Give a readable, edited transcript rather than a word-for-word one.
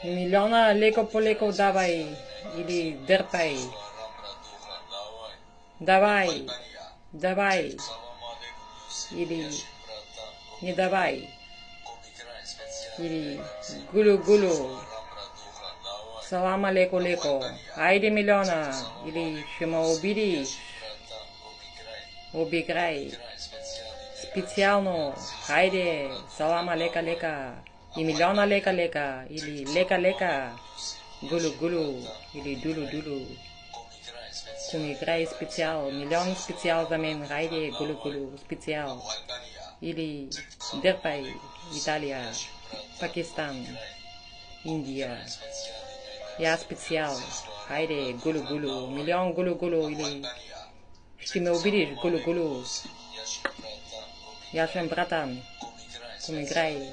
Милиона леко по леко давай или дърпай. Давай, давай или не давай. Или гулю-гулю. Салама леко-леко. Айде милиона. Или ще ме обидиш. Обиграй. Специално. Хайде. Салама лека-лека. И милиона лека-лека. Или лека-лека. Гулю-гулю. Или дулю-дулю. Ком играй специал. Милион специал за мен. Хайде. Гулю-гулю. Специал. Или дърпай. Италия. Пакистан. Индия. Я специал. Хайде, гулю-гулю. Милион гулю-гулю или... Ще ме обидиш, гулю-гулю. Я съм братан. Ком играй.